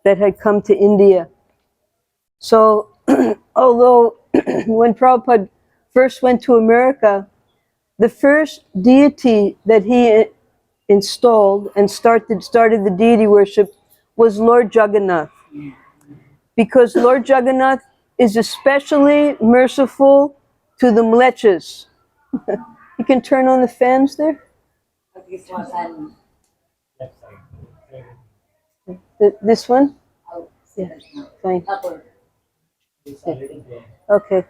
that had come to India. So, although when Prabhupada first went to America, the first deity that he installed and started the deity worship was Lord Jagannath. Because Lord Jagannath is especially merciful to the mlechas. You can turn on the fans there. This one? Yeah, fine. Okay.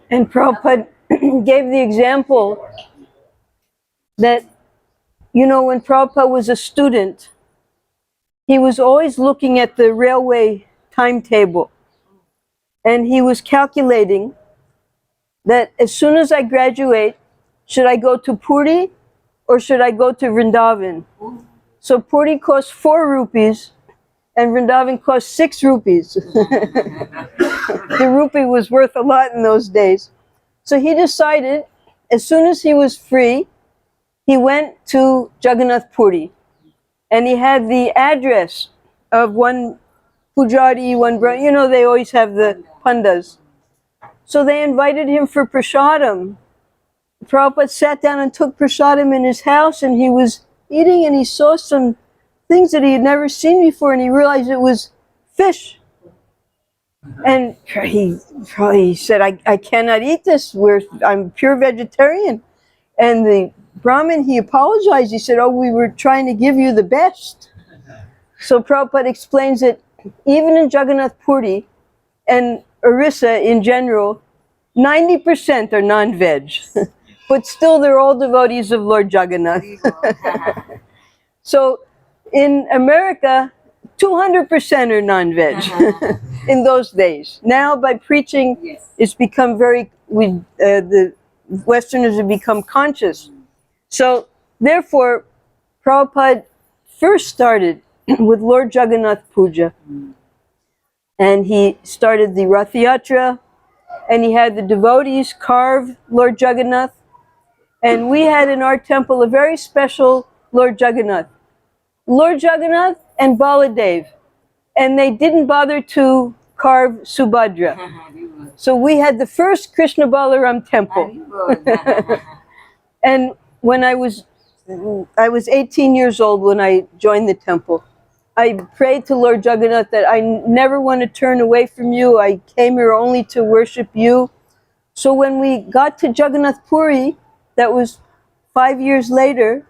And Prabhupada gave the example that, you know, when Prabhupada was a student, he was always looking at the railway timetable. And he was calculating that as soon as I graduate, should I go to Puri or should I go to Vrindavan? So Puri cost 4 rupees and Vrindavan cost 6 rupees. The rupee was worth a lot in those days. So he decided, as soon as he was free, he went to Jagannath Puri. And he had the address of one pujari, one brother. You know, they always have the pandas. So they invited him for prasadam. Prabhupada sat down and took prasadam in his house, and he was eating, and he saw some things that he had never seen before, and he realized it was fish. And he said, I cannot eat this. I'm pure vegetarian. And the Brahmin, he apologized. He said, oh, we were trying to give you the best. So Prabhupada explains that even in Jagannath Puri and Orissa in general, 90% are non-veg. But still, they're all devotees of Lord Jagannath. So in America, 200% are non-veg in those days. Now, by preaching, it's become the Westerners have become conscious. So, therefore, Prabhupada first started with Lord Jagannath Puja. And he started the Rath Yatra, and he had the devotees carve Lord Jagannath. And we had in our temple a very special Lord Jagannath. Lord Jagannath and Baladev. And they didn't bother to carve Subhadra. So we had the first Krishna Balaram temple. And when I was 18 years old when I joined the temple. I prayed to Lord Jagannath that I never want to turn away from you. I came here only to worship you. So when we got to Jagannath Puri, that was 5 years later,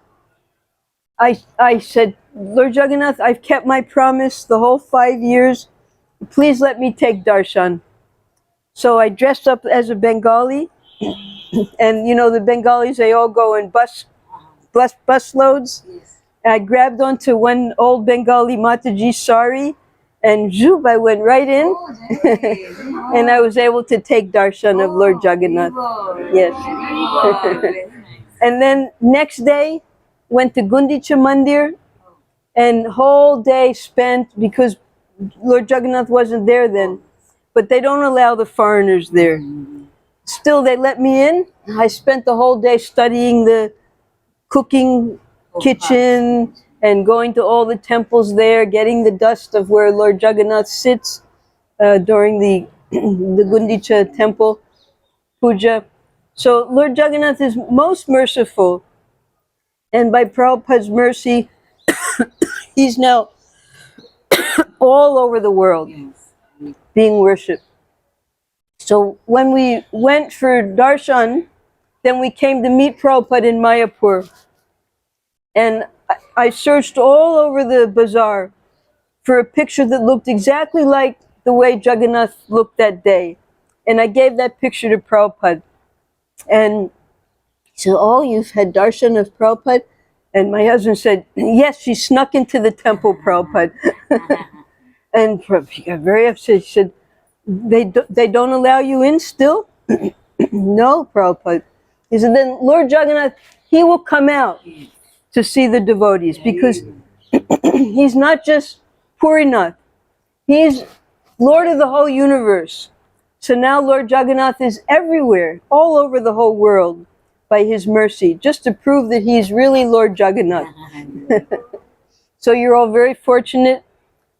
I said, Lord Jagannath, I've kept my promise the whole 5 years. Please let me take darshan. So I dressed up as a Bengali. And you know, the Bengalis, they all go in bus loads. And I grabbed onto one old Bengali Mataji sari, and zoop, I went right in. And I was able to take darshan of Lord Jagannath. Yes. And then next day, went to Gundicha Mandir, and whole day spent, because Lord Jagannath wasn't there then, but they don't allow the foreigners there. Still, they let me in. I spent the whole day studying the cooking kitchen and going to all the temples there, getting the dust of where Lord Jagannath sits during the Gundicha temple puja. So Lord Jagannath is most merciful, and by Prabhupada's mercy, he's now all over the world being worshipped. So when we went for darshan, then we came to meet Prabhupada in Mayapur. And I searched all over the bazaar for a picture that looked exactly like the way Jagannath looked that day. And I gave that picture to Prabhupada. And he said, oh, you've had darshan of Prabhupada? And my husband said, yes, she snuck into the temple, Prabhupada. And he got very upset. He said, they don't allow you in still? No, Prabhupada. He said, then Lord Jagannath, he will come out to see the devotees, because he's not just Purinath, he's Lord of the whole universe. So now Lord Jagannath is everywhere, all over the whole world, by his mercy, just to prove that he's really Lord Jagannath. So you're all very fortunate.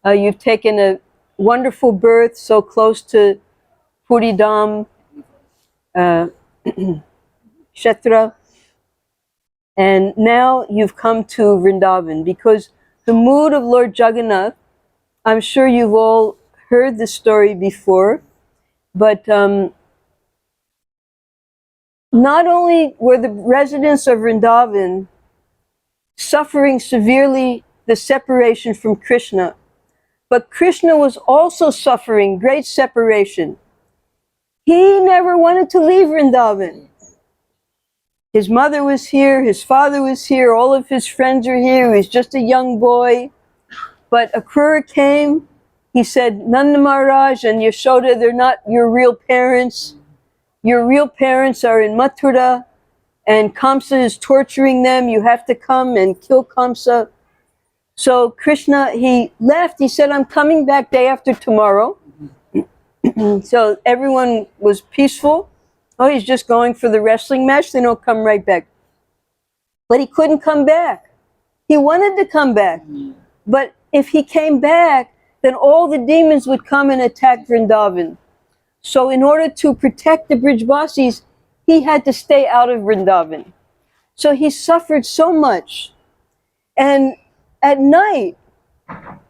You've taken a wonderful birth so close to Puridam, Kshetra. And now you've come to Vrindavan because the mood of Lord Jagannath, I'm sure you've all heard the story before, but not only were the residents of Vrindavan suffering severely the separation from Krishna, but Krishna was also suffering great separation. He never wanted to leave Vrindavan. His mother was here, his father was here, all of his friends are here. He was just a young boy. But Akrura came. He said, Nanda Maharaj and Yashoda, they're not your real parents. Your real parents are in Mathura, and Kamsa is torturing them. You have to come and kill Kamsa. So Krishna, he left. He said, I'm coming back day after tomorrow. So everyone was peaceful. Oh, he's just going for the wrestling match. Then he'll come right back. But he couldn't come back. He wanted to come back. But if he came back, then all the demons would come and attack Vrindavan. So in order to protect the Brijbasis, he had to stay out of Vrindavan. So he suffered so much. And at night,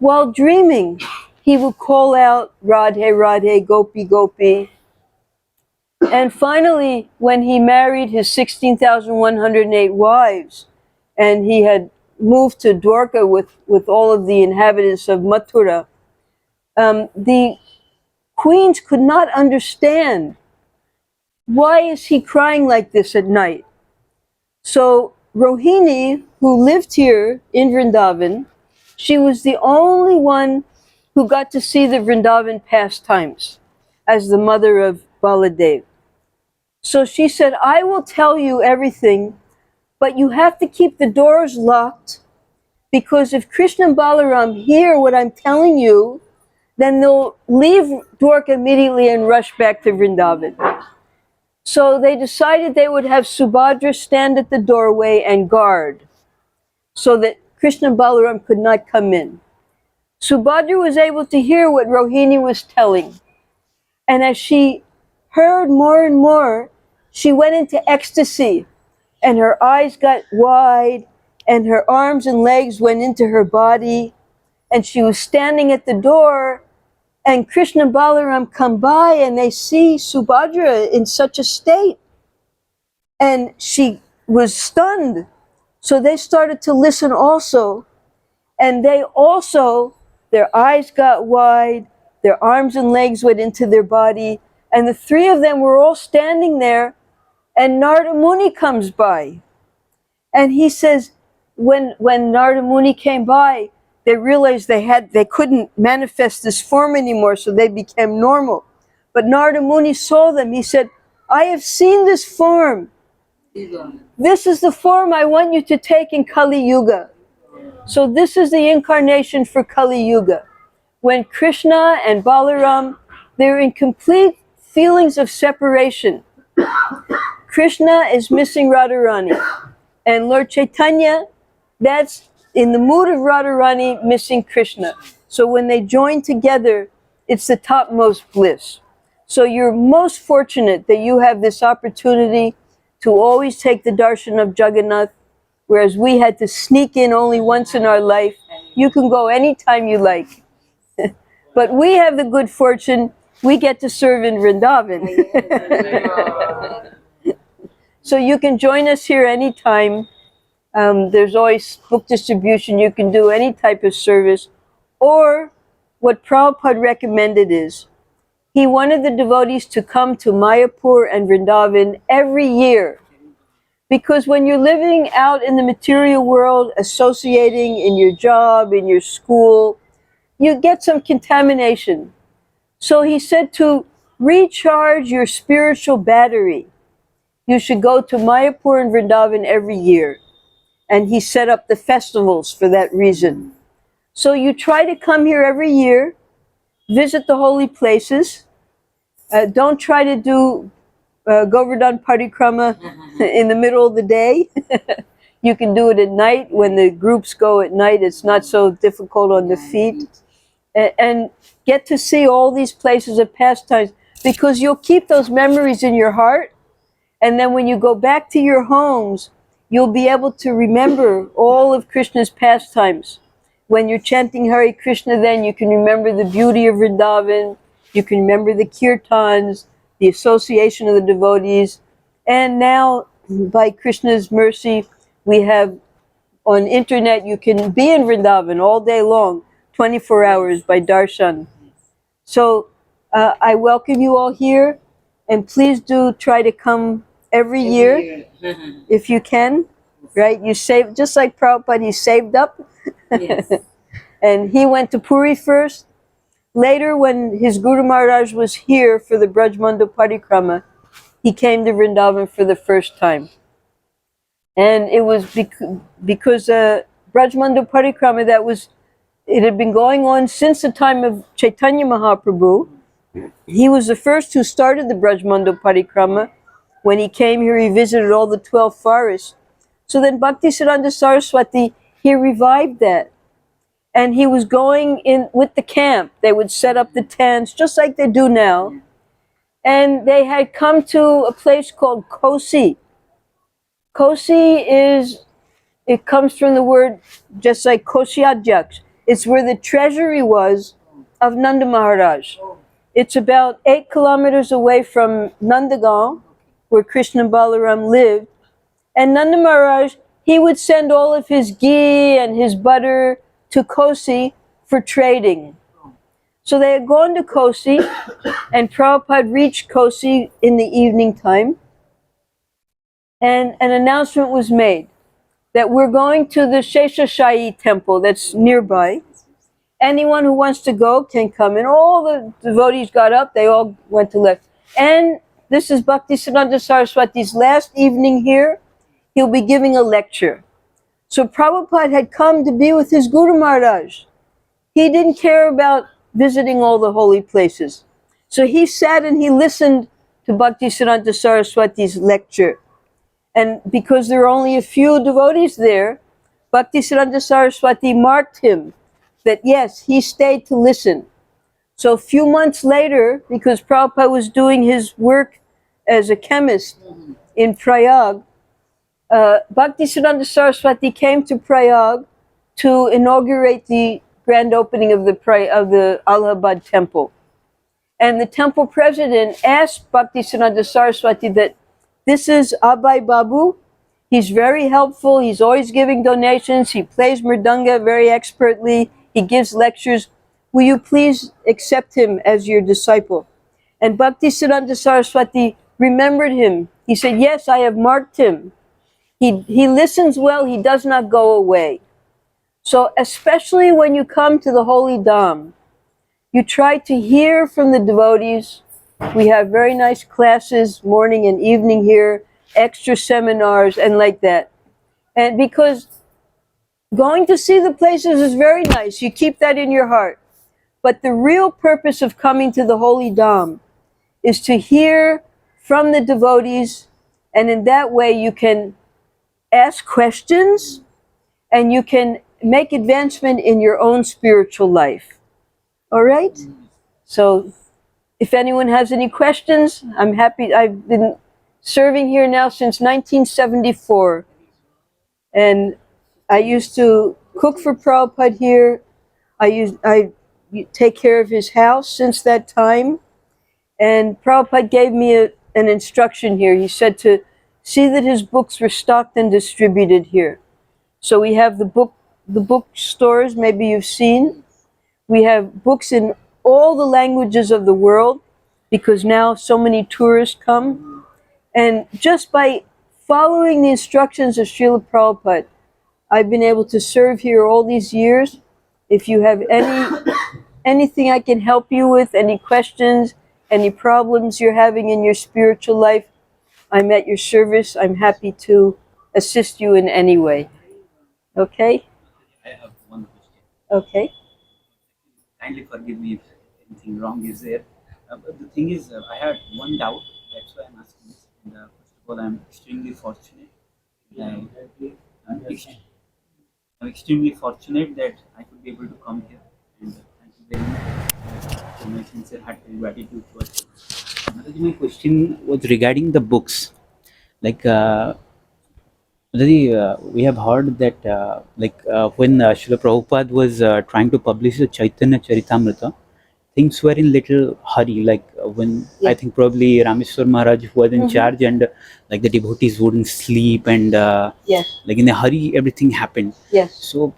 while dreaming, he would call out, Radhe, Radhe, Gopi, Gopi. And finally, when he married his 16,108 wives, and he had moved to Dwarka with all of the inhabitants of Mathura, the queens could not understand, why is he crying like this at night? So Rohini, who lived here in Vrindavan, she was the only one who got to see the Vrindavan pastimes as the mother of Baladev. So she said, I will tell you everything, but you have to keep the doors locked, because if Krishna and Balaram hear what I'm telling you, then they'll leave Dwarka immediately and rush back to Vrindavan. So they decided they would have Subhadra stand at the doorway and guard, so that Krishna and Balaram could not come in. Subhadra was able to hear what Rohini was telling. And as she heard more and more, she went into ecstasy, and her eyes got wide, and her arms and legs went into her body, and she was standing at the door, and Krishna and Balaram come by, and they see Subhadra in such a state. And she was stunned. So they started to listen also, and they also, their eyes got wide, their arms and legs went into their body, and the three of them were all standing there, and Narada Muni comes by. And he says, when Narada Muni came by, they realized they couldn't manifest this form anymore, so they became normal. But Narada Muni saw them. He said, I have seen this form. This is the form I want you to take in Kali Yuga. So this is the incarnation for Kali Yuga. When Krishna and Balaram, they're in complete feelings of separation. Krishna is missing Radharani. And Lord Chaitanya, that's in the mood of Radharani missing Krishna. So when they join together, it's the topmost bliss. So you're most fortunate that you have this opportunity to always take the darshan of Jagannath, whereas we had to sneak in only once in our life. You can go anytime you like. But we have the good fortune, we get to serve in Vrindavan. So you can join us here anytime. There's always book distribution. You can do any type of service. Or what Prabhupada recommended is, he wanted the devotees to come to Mayapur and Vrindavan every year. Because when you're living out in the material world, associating in your job, in your school, you get some contamination. So he said to recharge your spiritual battery, you should go to Mayapur and Vrindavan every year. And he set up the festivals for that reason. So you try to come here every year, visit the holy places. Don't try to do Govardhan Parikrama in the middle of the day. You can do it at night when the groups go at night. It's not so difficult on the feet. And get to see all these places of pastimes, because you'll keep those memories in your heart. And then when you go back to your homes, you'll be able to remember all of Krishna's pastimes. When you're chanting Hare Krishna, then you can remember the beauty of Vrindavan. You can remember the kirtans, the association of the devotees. And now, by Krishna's mercy, we have on internet, you can be in Vrindavan all day long, 24 hours by darshan. So I welcome you all here, and please do try to come every year if you can. Right? You save, just like Prabhupada, he saved up. Yes. And he went to Puri first. Later, when his Guru Maharaj was here for the Brajmanda Parikrama, he came to Vrindavan for the first time. And it was because Brajmanda Parikrama, it had been going on since the time of Chaitanya Mahaprabhu. He was the first who started the Brajmanda Parikrama. When he came here, he visited all the 12 forests. So then Bhaktisiddhanta Saraswati, he revived that. And he was going in with the camp. They would set up the tents, just like they do now. And they had come to a place called Kosi. Kosi it comes from the word, just like Kosiadhyaks. It's where the treasury was of Nanda Maharaj. It's about 8 kilometers away from Nandagaon, where Krishna and Balaram lived. And Nanda Maharaj, he would send all of his ghee and his butter to Kosi for trading. So they had gone to Kosi, and Prabhupada reached Kosi in the evening time, and an announcement was made that we're going to the Sheshashayi temple that's nearby. Anyone who wants to go can come. And all the devotees got up, they all went to left. And this is Bhaktisiddhanta Saraswati's last evening here. He'll be giving a lecture. So Prabhupada had come to be with his Guru Maharaj. He didn't care about visiting all the holy places. So he sat and he listened to Bhaktisiddhanta Saraswati's lecture. And because there were only a few devotees there, Bhaktisiddhanta Saraswati marked him that yes, he stayed to listen. So a few months later, because Prabhupada was doing his work as a chemist in Prayag, Bhaktisiddhanta Saraswati came to Prayag to inaugurate the grand opening of the Allahabad temple. And the temple president asked Bhaktisiddhanta Saraswati that this is Abhay Babu. He's very helpful. He's always giving donations. He plays mridanga very expertly. He gives lectures. Will you please accept him as your disciple? And Bhaktisiddhanta Saraswati remembered him. He said, yes, I have marked him. He listens well. He does not go away. So especially when you come to the Holy Dham, you try to hear from the devotees. We have very nice classes, morning and evening here, extra seminars and like that. And because going to see the places is very nice, you keep that in your heart. But the real purpose of coming to the Holy Dham is to hear from the devotees, and in that way you can ask questions and you can make advancement in your own spiritual life. All right? So if anyone has any questions, I'm happy. I've been serving here now since 1974. And I used to cook for Prabhupada here. I take care of his house since that time. And Prabhupada gave me an instruction here. He said to see that his books were stocked and distributed here. So we have the bookstores, maybe you've seen. We have books in all the languages of the world, because now so many tourists come. And just by following the instructions of Srila Prabhupada, I've been able to serve here all these years. If you have anything I can help you with, any questions, any problems you're having in your spiritual life, I'm at your service. I'm happy to assist you in any way. Okay? I have one question. Okay. Kindly forgive me if anything wrong is there. But the thing is, I had one doubt. That's why I'm asking this. And, first of all, I'm extremely fortunate. I'm extremely fortunate that I could be able to come here, and thank you very much. My sincere heartfelt gratitude towards you. Mataji, my question was regarding the books. Like, Mataji, we have heard that when Srila Prabhupada was trying to publish the Chaitanya Charitamrita, things were in little hurry. Like when Yeah. I think probably Rameswar Maharaj was in charge, and like the devotees wouldn't sleep, and Yes. like in a hurry, everything happened. Yes. So,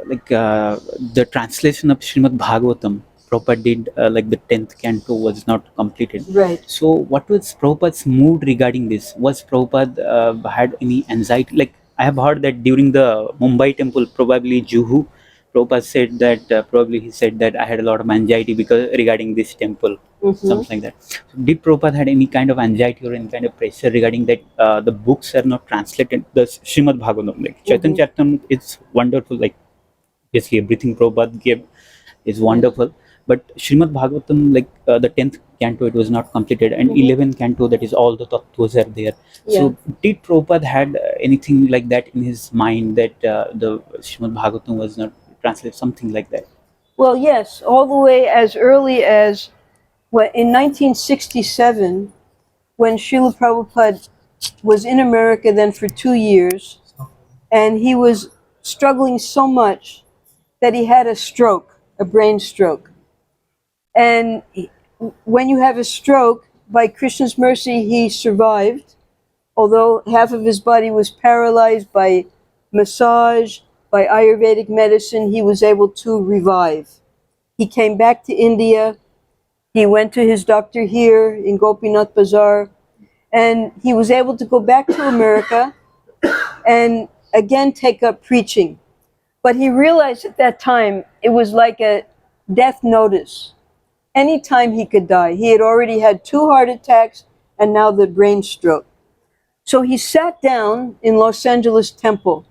the translation of Srimad Bhagavatam, Prabhupada did like the 10th canto was not completed. Right. So, what was Prabhupada's mood regarding this? Was Prabhupada had any anxiety? Like, I have heard that during the Mumbai temple, probably Juhu, Prabhupada said that probably he said that I had a lot of anxiety because regarding this temple, something like that. So did Prabhupada had any kind of anxiety or any kind of pressure regarding that the books are not translated? The Srimad Bhagavatam, like Chaitanya Charitamrita, it's wonderful. Like basically everything Prabhupada gave is wonderful. But Srimad Bhagavatam, like the 10th canto, it was not completed, and 11th canto, that is all the tattvas are there. So did Prabhupada had anything like that in his mind that the Srimad Bhagavatam was not translated, something like that? Well, yes, all the way as early as in 1967, when Srila Prabhupada was in America then for 2 years, and he was struggling so much that he had a stroke, a brain stroke. And when you have a stroke, by Krishna's mercy, he survived, although half of his body was paralyzed. By massage, by Ayurvedic medicine, he was able to revive. He came back to India. He went to his doctor here in Gopinath Bazar, and he was able to go back to America and again take up preaching. But he realized at that time it was like a death notice. Anytime he could die. He had already had 2 heart attacks and now the brain stroke. So he sat down in Los Angeles temple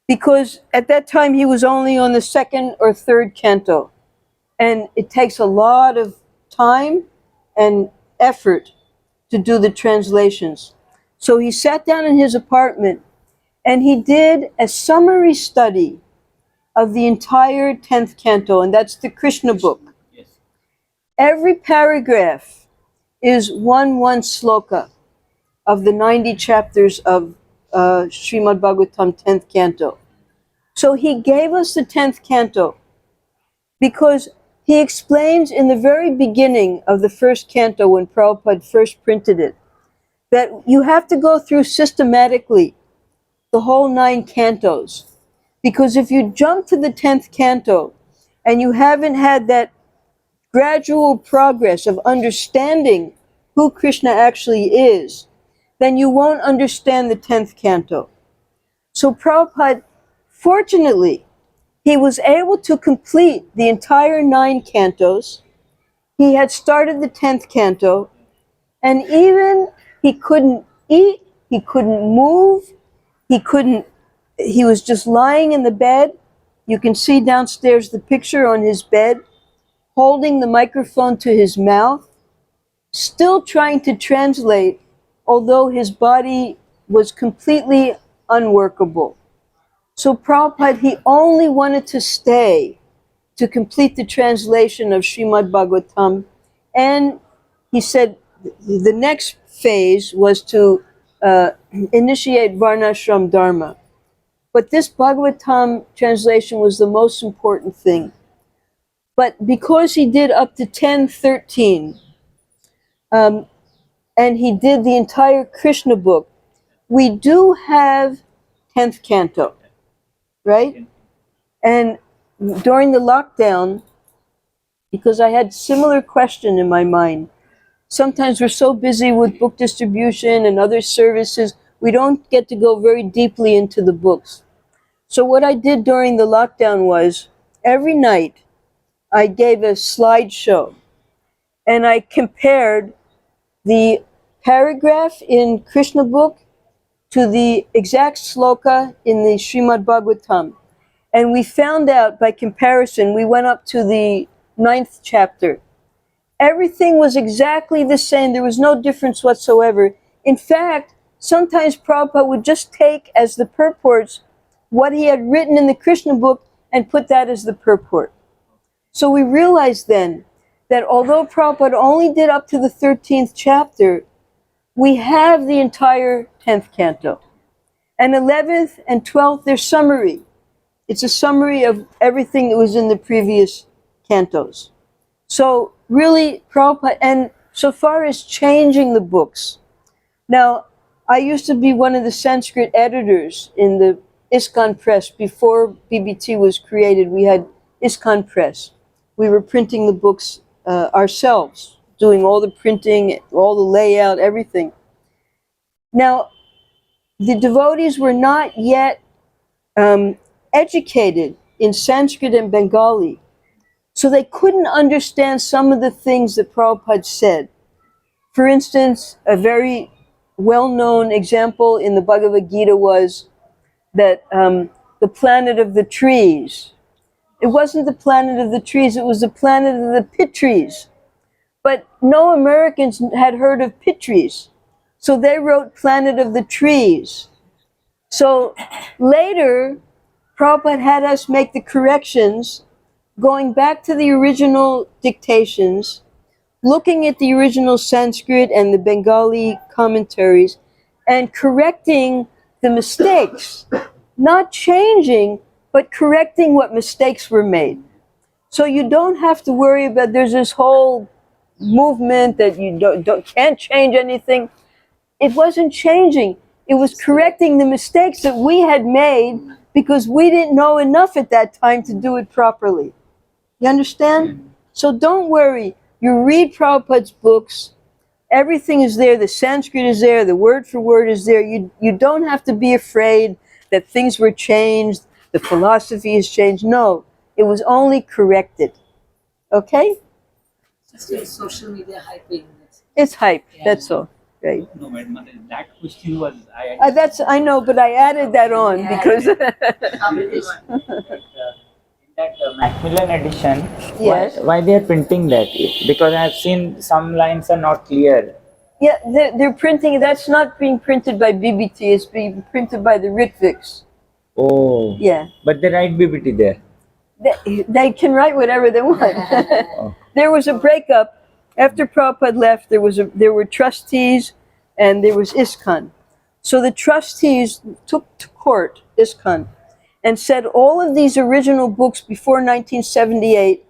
because at that time he was only on the 2nd or 3rd canto. And it takes a lot of time and effort to do the translations. So he sat down in his apartment and he did a summary study of the entire 10th canto, and that's the Krishna book. Yes. Every paragraph is one sloka of the 90 chapters of Srimad Bhagavatam 10th canto. So he gave us the 10th canto because he explains in the very beginning of the 1st canto, when Prabhupada first printed it, that you have to go through systematically the whole 9 cantos. Because if you jump to the 10th canto and you haven't had that gradual progress of understanding who Krishna actually is, then you won't understand the 10th canto. So Prabhupada, fortunately, he was able to complete the entire 9 cantos. He had started the 10th canto, and even he couldn't eat, he couldn't move, he was just lying in the bed. You can see downstairs the picture on his bed, holding the microphone to his mouth, still trying to translate, although his body was completely unworkable. So Prabhupada, he only wanted to stay to complete the translation of Srimad Bhagavatam, and he said the next phase was to initiate Varnashram Dharma. But this Bhagavatam translation was the most important thing. But because he did up to 10:13, and he did the entire Krishna book, we do have 10th canto, right? And during the lockdown, because I had similar question in my mind, sometimes we're so busy with book distribution and other services, we don't get to go very deeply into the books. So what I did during the lockdown was, every night I gave a slideshow and I compared the paragraph in Krishna book to the exact sloka in the Srimad Bhagavatam. And we found out by comparison, we went up to the 9th chapter. Everything was exactly the same. There was no difference whatsoever. In fact, sometimes Prabhupada would just take as the purports what he had written in the Krishna book and put that as the purport. So we realized then that although Prabhupada only did up to the 13th chapter, we have the entire 10th canto. And 11th and 12th, they're summary. It's a summary of everything that was in the previous cantos. So really, Prabhupada, and so far as changing the books. Now, I used to be one of the Sanskrit editors in the ISKCON press. Before BBT was created, we had ISKCON press. We were printing the books ourselves, doing all the printing, all the layout, everything. Now, the devotees were not yet educated in Sanskrit and Bengali, so they couldn't understand some of the things that Prabhupada said. For instance, a very well-known example in the Bhagavad Gita was that the planet of the trees. It wasn't the planet of the trees, it was the planet of the pit trees. But no Americans had heard of pit trees, so they wrote planet of the trees. So later, Prabhupada had us make the corrections, going back to the original dictations, looking at the original Sanskrit and the Bengali commentaries, and correcting the mistakes. Not changing, but correcting what mistakes were made. So you don't have to worry about, there's this whole movement that you can't change anything. It wasn't changing. It was correcting the mistakes that we had made because we didn't know enough at that time to do it properly. You understand? So don't worry. You read Prabhupada's books. Everything is there. The Sanskrit is there. The word for word is there. You don't have to be afraid that things were changed. The philosophy has changed. No, it was only corrected. Okay? Just like social media hyping. It's hype. That's all. Right. No, madam, that question was I know, but I added that on because. That Macmillan edition, Yes. why they are printing that? Because I have seen some lines are not clear. Yeah, they're printing. That's not being printed by BBT. It's being printed by the Ritviks. Oh. Yeah. But they write BBT there. They can write whatever they want. There was a breakup after Prabhupada left. There were trustees, and there was ISKCON. So the trustees took to court ISKCON and said all of these original books before 1978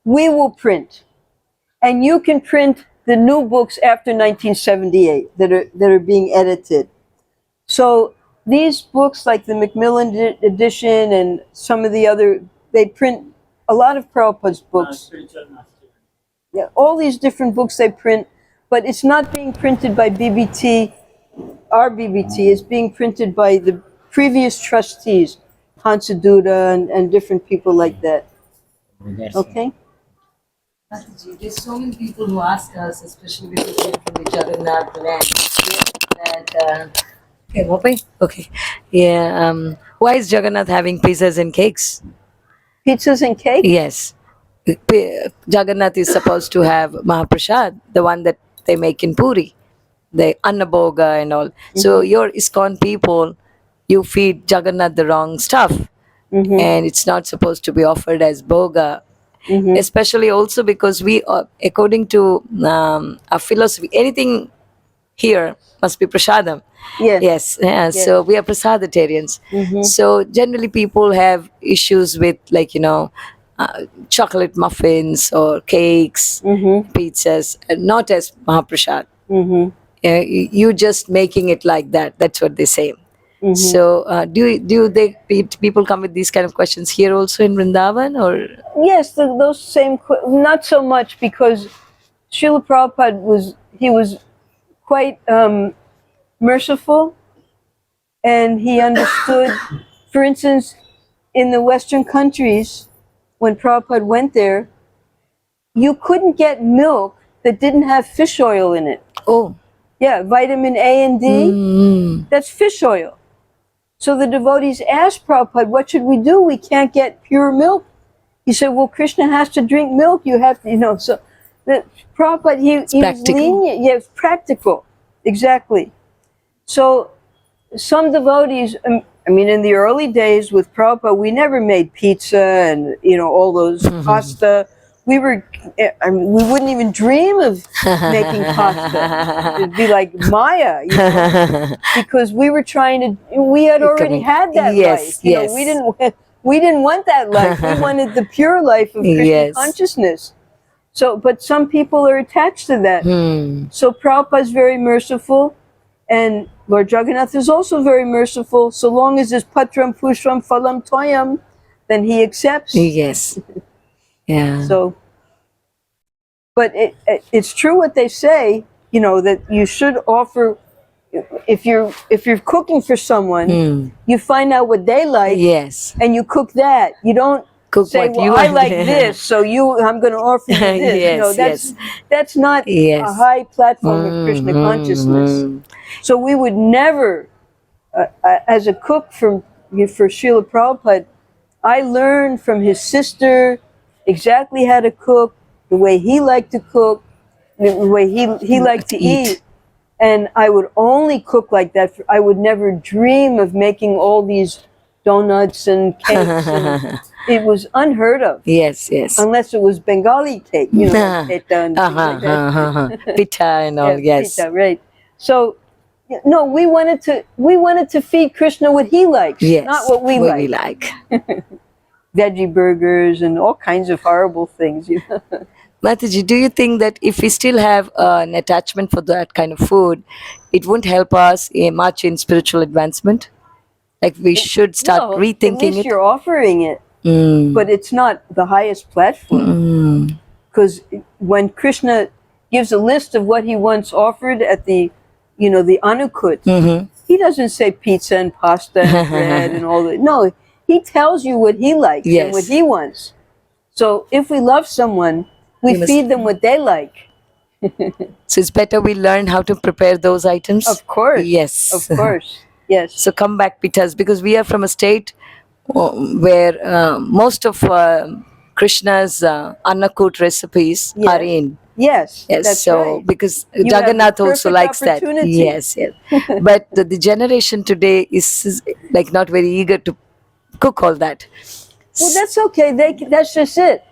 we will print, and you can print the new books after 1978 that are being edited. So these books, like the Macmillan edition and some of the other, they print a lot of Prabhupada's books. Yeah, all these different books they print, but it's not being printed by BBT, our BBT. It's being printed by the previous trustees, Hansaduda and different people like that. Okay? Mataji, there's so many people who ask us, especially because we're from the Jagannath land, that okay, yeah. Why is Jagannath having pizzas and cakes? Pizzas and cake? Yes, Jagannath is supposed to have Mahaprasad, the one that they make in Puri, the Annaboga and all. So your ISKCON people, you feed Jagannath the wrong stuff, and it's not supposed to be offered as boga. Especially also because we, according to our philosophy, anything here must be prasadam. Yes. Yes. So we are prasadatarians. So generally people have issues with, like, chocolate muffins or cakes, pizzas, and not as Mahaprasad. You just making it like that. That's what they say. So do people come with these kind of questions here also in Vrindavan, or? Yes, those same, not so much, because Srila Prabhupada was quite merciful, and he understood. For instance, in the Western countries, when Prabhupada went there, you couldn't get milk that didn't have fish oil in it. Oh. Yeah, vitamin A and D, that's fish oil. So the devotees asked Prabhupada, what should we do? We can't get pure milk. He said, well, Krishna has to drink milk. You have to, so the Prabhupada, he was lenient. Yeah, it's practical. Exactly. So some devotees, I mean, in the early days with Prabhupada, we never made pizza and, you know, all those pasta. We we wouldn't even dream of making pasta. It'd be like Maya, you know, because we were we had already had that life. You know, we didn't want that life. We wanted the pure life of Krishna Yes. consciousness. So, but some people are attached to that. So Prabhupada is very merciful, and Lord Jagannath is also very merciful. So long as it's patram pushram phalam toyam, then he accepts. Yes. Yeah. So, but it's true what they say, you know, that you should offer. If you're cooking for someone, you find out what they like, Yes. and you cook that. You don't Cook say, what "Well, you I want." like this, so I'm going to offer you this." Yes, No, that's not Yes. a high platform of Krishna consciousness. So we would never, as a cook for Srila Prabhupada, I learned from his sister exactly how to cook, the way he liked to cook, the way he liked to eat. And I would only cook like that. I would never dream of making all these donuts and cakes. And it was unheard of. Yes, yes. Unless it was Bengali cake, you know, like pita and things like that. Pita and all, yes. Pita, right. So, no, we wanted to feed Krishna what he likes, Yes. not what we like. like. Veggie burgers and all kinds of horrible things, you know. Mataji, do you think that if we still have an attachment for that kind of food, it won't help us much in spiritual advancement? Like we should start At rethinking least it. you're offering it, but it's not the highest platform. Because when Krishna gives a list of what he wants offered at the Anukut, he doesn't say pizza and pasta and bread and all that. No, he tells you what he likes and what he wants. So if we love someone, we feed them what they like. So it's better we learn how to prepare those items. Of course. Yes. Of course. Yes. So come back, Pitas, because we are from a state where most of Krishna's Annakut recipes are in. Yes. Yes, That's so right. because You have Jagannath the also perfect likes that. opportunity. Yes, yes. But the generation today is like not very eager to cook all that. Well, that's okay. That's just it.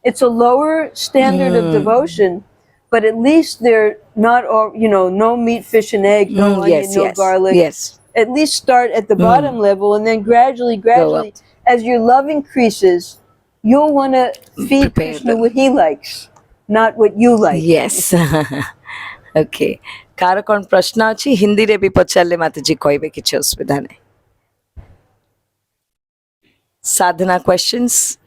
It's a lower standard of devotion, but at least they're not all, no meat, fish, and egg, no onion, no garlic. Yes. At least start at the bottom level, and then gradually, as your love increases, you'll want to feed Prepare Krishna them. what he likes, not what you like. Yes. Okay. Car କ'ଣ ପ୍ରଶ୍ନ ଅଛି ହିନ୍ଦୀରେ ବି ପଚାରିଲେ ମାତାଜୀ କହିବେ କିଛି ଅସୁବିଧା ନାହିଁ. Sadhana questions?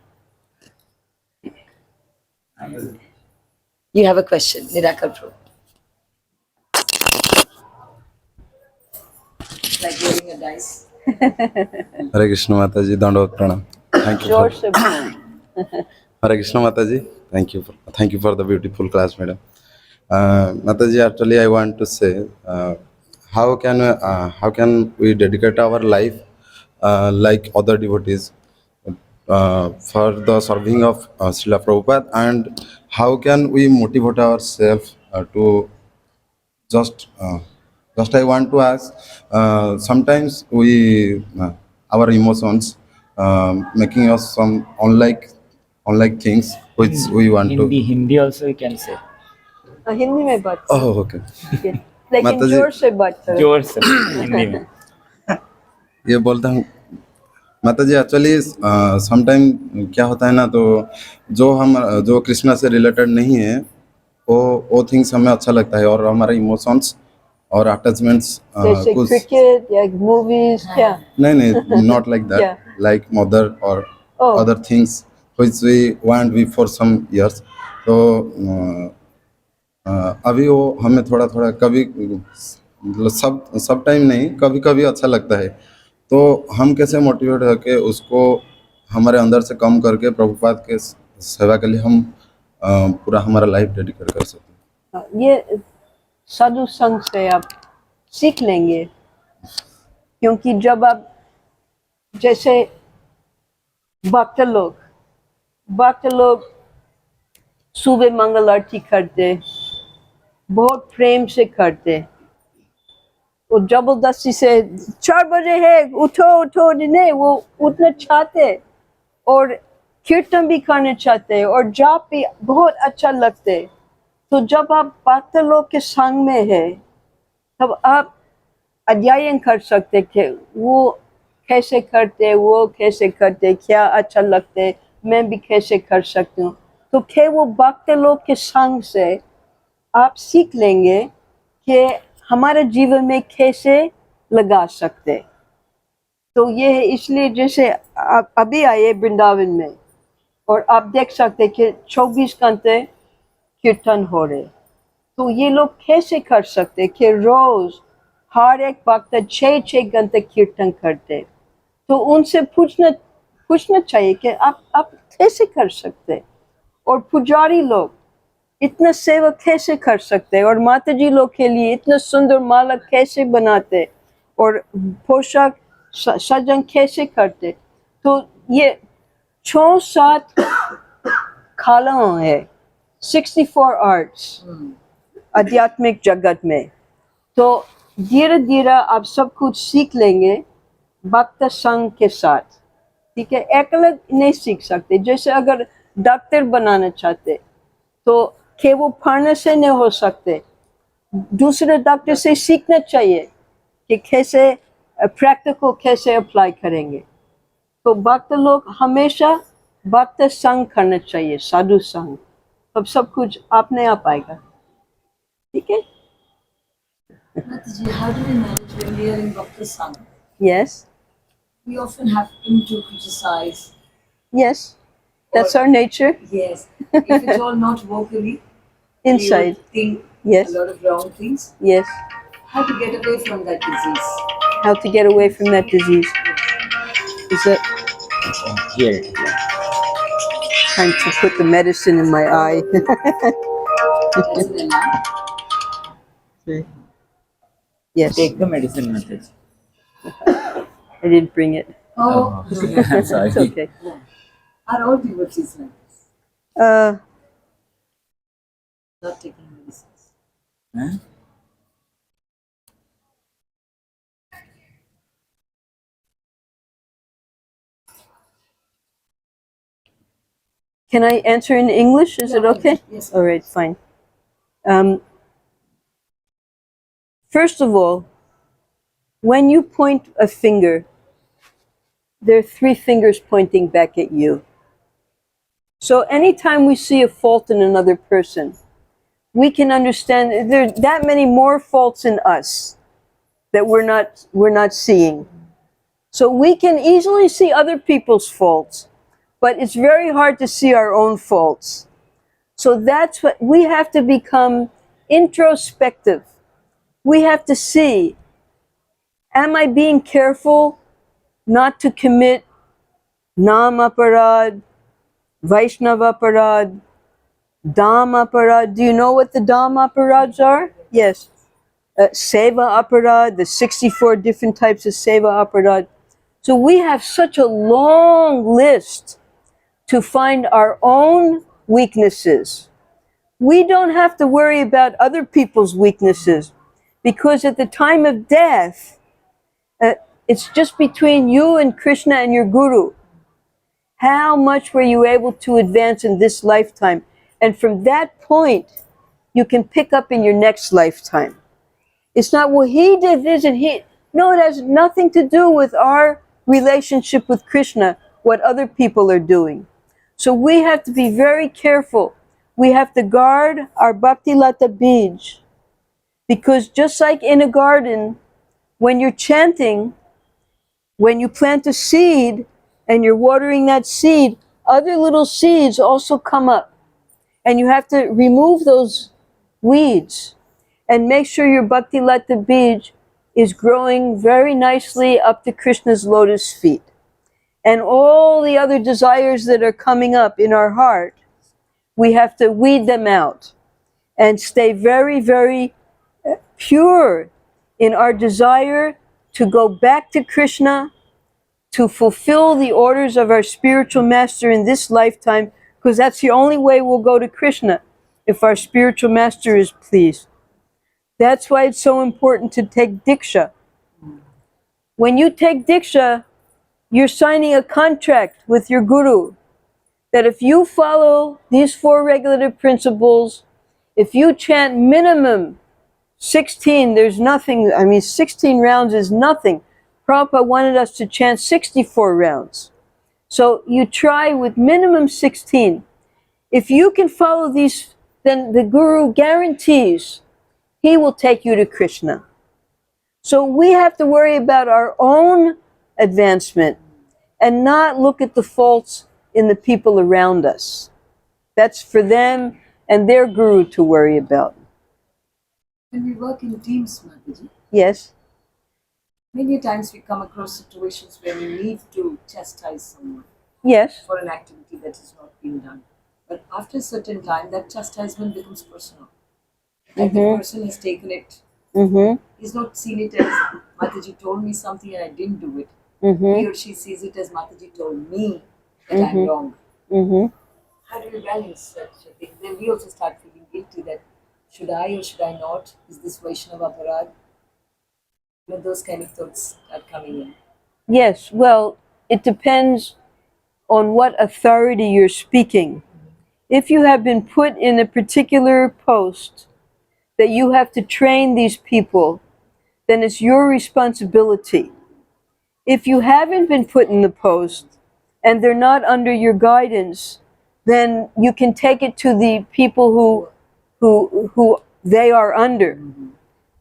You have a question, Nirakar Prabhu. Like rolling a dice. Hare Krishna Mataji, Dandavad Pranam. Thank you. Hare Krishna Mataji, thank you for the beautiful class, madam. Mataji, actually, I want to say, how can we dedicate our life like other devotees for the serving of Srila Prabhupada, and how can we motivate ourselves to just I want to ask, sometimes we our emotions making us some unlike things which we want to. Hindi also you can say. Hindi में बात Oh, okay. लेकिन माताजी- जोर से बात करो. जोर से हिंदी में. ये बोलता हूँ माताजी, एक्चुअली समटाइम क्या होता है ना, तो जो कृष्णा से रिलेटेड नहीं है वो थिंग्स हमें अच्छा लगता है, और हमारे इमोशंस और अटैचमेंट्स जैसे कुछ क्रिकेट या मूवीज क्या. नहीं not like that, Yeah. Like mother और Oh. other things which we want for some years. तो अभी वो हमें थोड़ा कभी मतलब सब टाइम नहीं, कभी कभी अच्छा लगता है. तो हम कैसे मोटिवेट होके उसको हमारे अंदर से कम करके प्रभुपाद के सेवा के लिए हम पूरा हमारा लाइफ डेडिकेट कर सकते हैं. ये साधु संग से आप सीख लेंगे, क्योंकि जब आप जैसे भक्त लोग सुबह मंगल आरती करते, बहुत प्रेम से करते, वो जबरदस्ती से 4 बजे है उठो उठो, नहीं, वो उठना चाहते और कीर्तन भी करना चाहते और जाप भी बहुत अच्छा लगते। तो जब आप भक्त लोग के संग में है तब आप अध्ययन कर सकते कि वो कैसे करते, वो कैसे करते, क्या अच्छा लगते, मैं भी कैसे कर सकती हूँ। तो क्या वो भक्त लोग के संग से आप सीख लेंगे कि हमारे जीवन में कैसे लगा सकते। तो ये है, इसलिए जैसे आप अभी आए वृंदावन में और आप देख सकते कि 24 घंटे कीर्तन हो रहे। तो ये लोग कैसे कर सकते कि रोज हर एक वक्त 6 घंटे कीर्तन करते। तो उनसे पूछना चाहिए कि आप कैसे कर सकते। और पुजारी लोग इतना सेवा कैसे कर सकते और माता जी लोग के लिए इतना सुंदर माला कैसे बनाते और पोशाक सजन कैसे करते। तो ये 6-7 कलाओं है, 64 आर्ट्स आध्यात्मिक जगत में। तो धीरे धीरे आप सब कुछ सीख लेंगे भक्त संघ के साथ, ठीक है। अकेले नहीं सीख सकते। जैसे अगर डॉक्टर बनाना चाहते तो क्या वो पढ़ने से नहीं हो सकते, दूसरे डॉक्टर से सीखना चाहिए कि कैसे प्रैक्टिकल कैसे अप्लाई करेंगे। तो भक्त लोग हमेशा भक्त संग करना चाहिए, साधु संग, तब सब कुछ अपने आप आएगा, ठीक है। Mataji, how do we manage when we are in Bhakti Sangh? Yes, We often have to criticize. yes, that's our nature. Yes. If it's all not vocally, Inside. you think Yes. a lot of wrong things. Yes, How to get away from that disease? how to get away from that disease. Is it Here. time to put the medicine in my eye? Isn't it now? Yes, Take the medicine, Mataji. I didn't bring it. Oh, Sorry. It's okay. are all devotees like this? Not taking medicines. Huh? Can I answer in English? Is it okay? Yes. All right, fine. First of all, when you point a finger, there are 3 fingers pointing back at you. So anytime we see a fault in another person, we can understand there are that many more faults in us that we're not seeing. So we can easily see other people's faults, but it's very hard to see our own faults. So that's what we have to become introspective. We have to see, am I being careful not to commit Nam Aparad, Vaishnava Aparad, Dham Aparad? Do you know what the Dham Aparads are? Yes. Seva Aparad, the 64 different types of Seva Aparad. So we have such a long list to find our own weaknesses. We don't have to worry about other people's weaknesses because at the time of death, it's just between you and Krishna and your Guru. How much were you able to advance in this lifetime? And from that point, you can pick up in your next lifetime. It's not, well, he did this and he... No, it has nothing to do with our relationship with Krishna, what other people are doing. So we have to be very careful. We have to guard our Bhakti Lata Bij. Because just like in a garden, when you're chanting, when you plant a seed and you're watering that seed, other little seeds also come up. And you have to remove those weeds and make sure your Bhakti Lata Bij is growing very nicely up to Krishna's lotus feet. And all the other desires that are coming up in our heart, we have to weed them out and stay very, very pure in our desire to go back to Krishna, to fulfill the orders of our spiritual master in this lifetime, because that's the only way we'll go to Krishna, if our spiritual master is pleased. That's why it's so important to take Diksha. When you take Diksha, you're signing a contract with your Guru that if you follow these 4 regulative principles, if you chant minimum 16, there's nothing, 16 rounds is nothing. Prabhupada wanted us to chant 64 rounds. So you try with minimum 16. If you can follow these, then the Guru guarantees he will take you to Krishna. So we have to worry about our own advancement and not look at the faults in the people around us. That's for them and their Guru to worry about. When we work in teams, Mataji, Yes? many times we come across situations where we need to chastise someone Yes. for an activity that is not being done. But after a certain time, that chastisement becomes personal. Like the person has taken it, he's not seen it as Mataji told me something and I didn't do it. He or she sees it as Mataji told me that I'm wrong. How do you balance such a thing? Then we also start feeling guilty that should I or should I not? Is this Vaishnava Aparad? You know, those kind of thoughts are coming in. Yes, well, it depends on what authority you're speaking. If you have been put in a particular post that you have to train these people, then it's your responsibility. If you haven't been put in the post and they're not under your guidance, then you can take it to the people who they are under.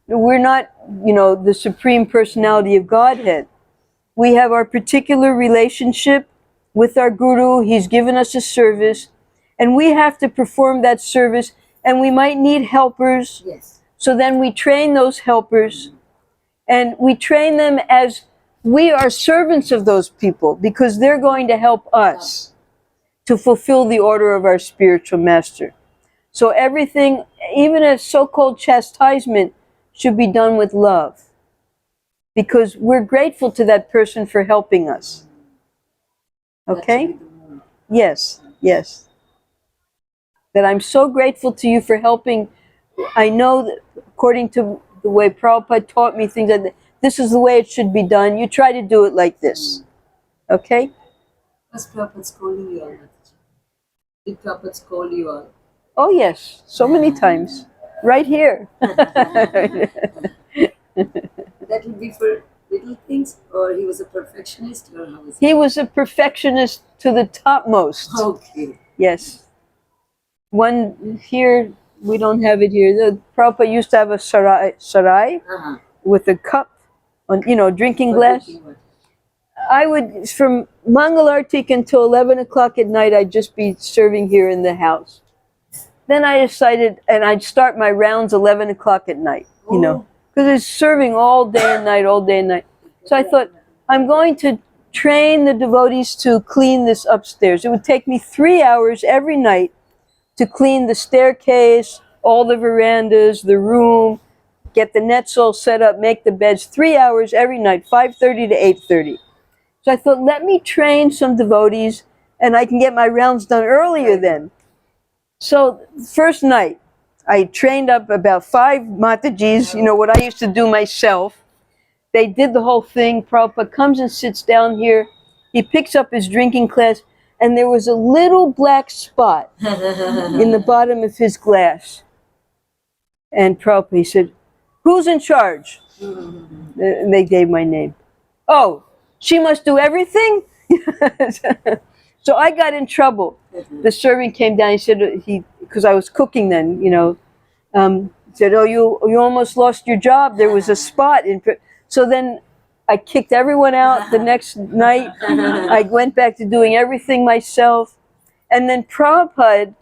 We're not, the Supreme Personality of Godhead. We have our particular relationship with our Guru. He's given us a service, and we have to perform that service, and we might need helpers. Yes. So then we train those helpers, and we train them as we are servants of those people because they're going to help us to fulfill the order of our spiritual master. So everything, even a so-called chastisement, should be done with love because we're grateful to that person for helping us. Okay? Yes, yes. That I'm so grateful to you for helping. I know that according to the way Prabhupada taught me things, that this is the way it should be done. You try to do it like this. Okay? Was Prabhupada scolding you all, Mataji? Did Prabhupada scold you all? Oh yes, so many times. Right here. That would be for little things, or he was a perfectionist, or how was He was a perfectionist to the topmost. Okay. Yes. One here, we don't have it here. The Prabhupada used to have a sarai with a cup, on, drinking glass. I would, from Mangalartik until 11 o'clock at night, I'd just be serving here in the house. Then I decided, and I'd start my rounds 11 o'clock at night, because it's serving all day and night, all day and night. So I thought, I'm going to train the devotees to clean this upstairs. It would take me 3 hours every night to clean the staircase, all the verandas, the room, get the nets all set up, make the beds. 3 hours every night, 5:30 to 8:30. So I thought, let me train some devotees, and I can get my rounds done earlier then. So first night, I trained up about 5 Matajis, what I used to do myself. They did the whole thing. Prabhupada comes and sits down here. He picks up his drinking glass, and there was a little black spot in the bottom of his glass. And Prabhupada, he said, who's in charge? And they gave my name. Oh, she must do everything? So I got in trouble. The servant came down. He said, because I was cooking then, said, oh, you almost lost your job. There was a spot. So then I kicked everyone out the next night. I went back to doing everything myself. And then Prabhupada,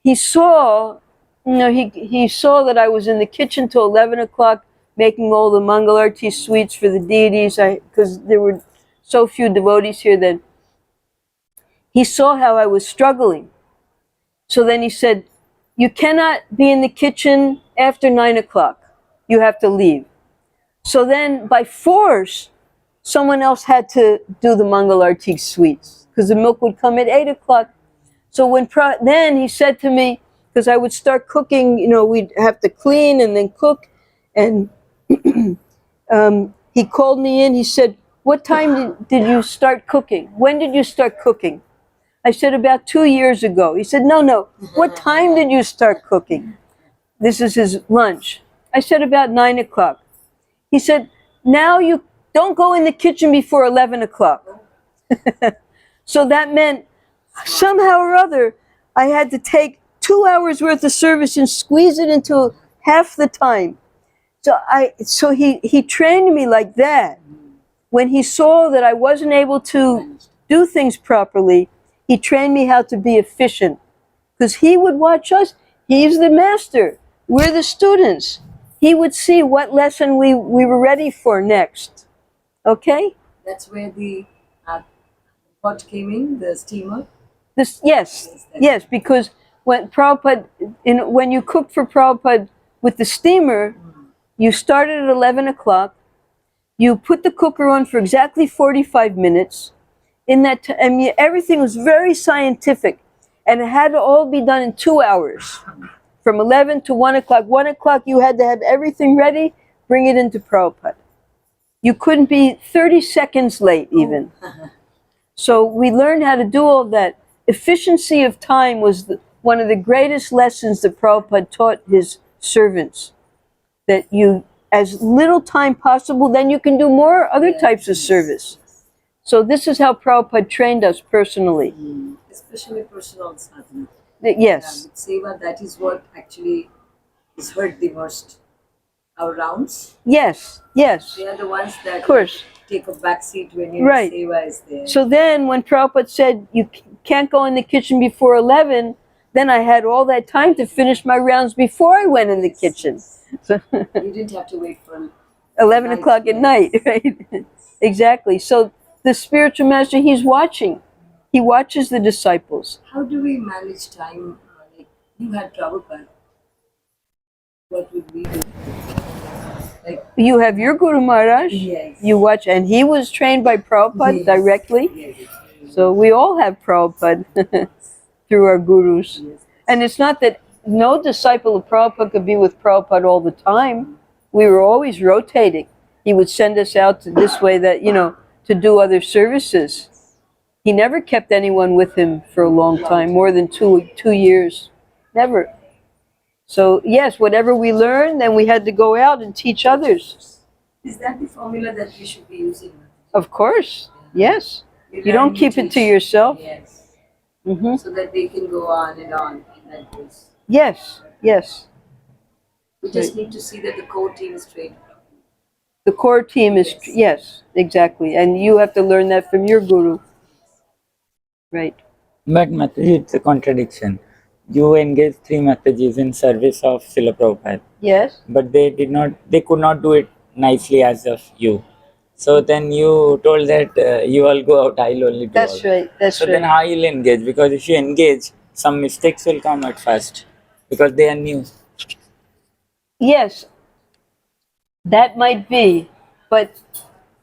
he saw, he saw that I was in the kitchen till 11 o'clock making all the Mangalarti sweets for the deities, because there were so few devotees here then. He saw how I was struggling. So then he said, you cannot be in the kitchen after 9 o'clock. You have to leave. So then by force, someone else had to do the Mangalarti sweets because the milk would come at 8 o'clock. So then he said to me, because I would start cooking, we'd have to clean and then cook. And he called me in. He said, "What time did you start cooking? When did you start cooking?" I said, "About 2 years ago." He said, No. What time did you start cooking?" This is his lunch. I said, "About 9 o'clock." He said, "Now you don't go in the kitchen before 11 o'clock." So that meant somehow or other, I had to take 2 hours worth of service and squeeze it into half the time. So he trained me like that. When he saw that I wasn't able to do things properly, he trained me how to be efficient. Because he would watch us. He's the master. We're the students. He would see what lesson we were ready for next. Okay? That's where the what came in, the steamer. Yes, because when Prabhupada, when you cooked for Prabhupada with the steamer, you started at 11 o'clock, you put the cooker on for exactly 45 minutes. In that time, everything was very scientific, and it had to all be done in 2 hours. From 11 to 1 o'clock. 1 o'clock, you had to have everything ready, bring it into Prabhupada. You couldn't be 30 seconds late even. So we learned how to do all that. Efficiency of time was one of the greatest lessons that Prabhupada taught his servants. That you, as little time possible, then you can do more other types of service. So this is how Prabhupada trained us personally. Especially personal sadhana. Yes. Seva, that is what actually is hurt the most. Our rounds, Yes. they are the ones that Of course. take a back seat when your Right. seva is there. So then when Prabhupada said you can't go in the kitchen before 11, then I had all that time to finish my rounds before I went in the kitchen. So You didn't have to wait for 11 night, o'clock at yes. night, right? Exactly. So the spiritual master, he's watching. He watches the disciples. How do we manage time? Like you had Prabhupada. What would we do? Like You have your Guru Maharaj. Yes. You watch, and he was trained by Prabhupada Yes. directly. yes. So we all have Prabhupada through our gurus. Yes. And it's not that no disciple of Prabhupada could be with Prabhupada all the time. We were always rotating. He would send us out to this way that, to do other services. He never kept anyone with him for a long time, more than two years. Never. So yes, whatever we learned, then we had to go out and teach others. Is that the formula that we should be using? Of course, yes. You don't learn, keep it to teach. yourself. Yes. Hmm. So that they can go on and on in that ways. Yes, yes. We just need to see that the core team is trained. The core team is, yes, exactly. And you have to learn that from your guru. Right. But Mataji, it's a contradiction. You engaged 3 Matajis in service of Srila Prabhupada, Yes. but they could not do it nicely as of you. So then you told that you all go out, I'll only do That's all. right. That's So right. then how you'll engage? Because if you engage, some mistakes will come at first because they are new. Yes, that might be, but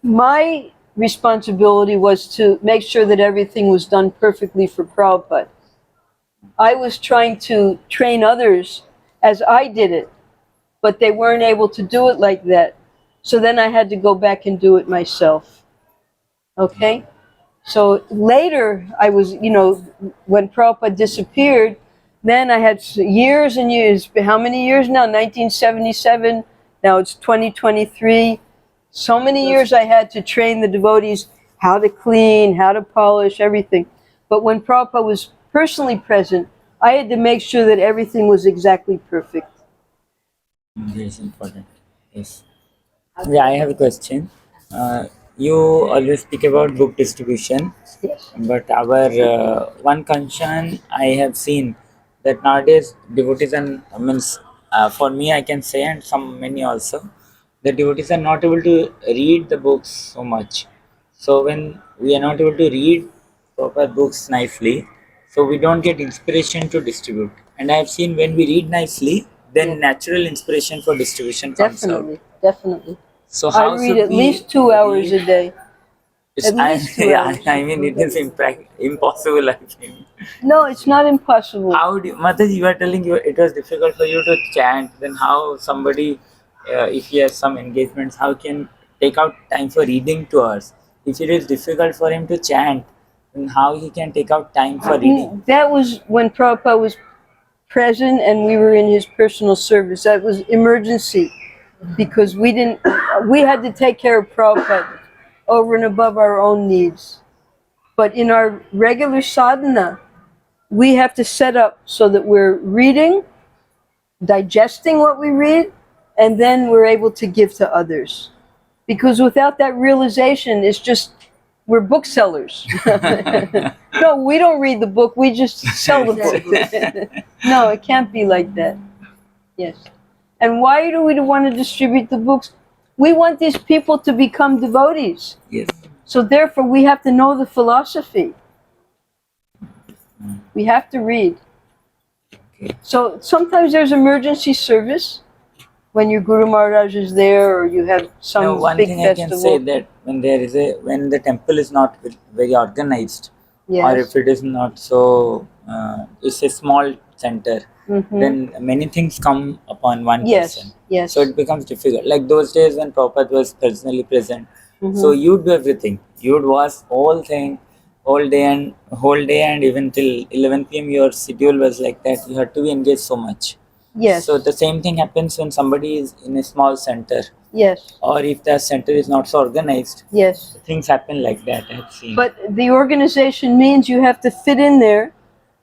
my responsibility was to make sure that everything was done perfectly for Prabhupada. I was trying to train others as I did it, but they weren't able to do it like that. So then I had to go back and do it myself. Okay? So later, I was, when Prabhupada disappeared, then I had years and years. How many years now? 1977. Now it's 2023. So many years I had to train the devotees how to clean, how to polish, everything. But when Prabhupada was personally present, I had to make sure that everything was exactly perfect. Very important. Yes. Yeah, I have a question. You always speak about book distribution, Yes. but our one concern I have seen that nowadays devotees and for me I can say and some many also the devotees are not able to read the books so much. So when we are not able to read proper books nicely, so we don't get inspiration to distribute. And I have seen when we read nicely, then Yeah. natural inspiration for distribution comes out. Definitely. So I how read should at we least 2 hours a read? day. It's, At least 2 yeah, hours. I mean it is impossible. I think. No, it's not impossible. How do Mataji, you were telling you it was difficult for you to chant. Then how somebody if he has some engagements, how he can take out time for reading to us? If it is difficult for him to chant, then how he can take out time for reading? That was when Prabhupada was present and we were in his personal service. That was emergency because we had to take care of Prabhupada over and above our own needs. But in our regular sadhana, we have to set up so that we're reading, digesting what we read, and then we're able to give to others. Because without that realization, it's just, we're booksellers. No, we don't read the book, we just sell the book. No, it can't be like that. Yes. And why do we want to distribute the books? We want these people to become devotees. Yes. So therefore, we have to know the philosophy. We have to read. So sometimes there's emergency service when your Guru Maharaj is there or you have some Now, one big thing festival. I can say that when the temple is not very organized, or Yes. if it is not so, it's a small center, Mhm. then many things come upon one Yes, person. yes. So it becomes difficult. Like those days when Prabhupada was personally present, so you'd do everything. You'd watch whole thing, whole day, and even till 11 p.m. Your schedule was like that. You had to be engaged so much. Yes. So the same thing happens when somebody is in a small center, Yes. or if the center is not so organized. Yes. Things happen like that. I have seen. But the organization means you have to fit in there.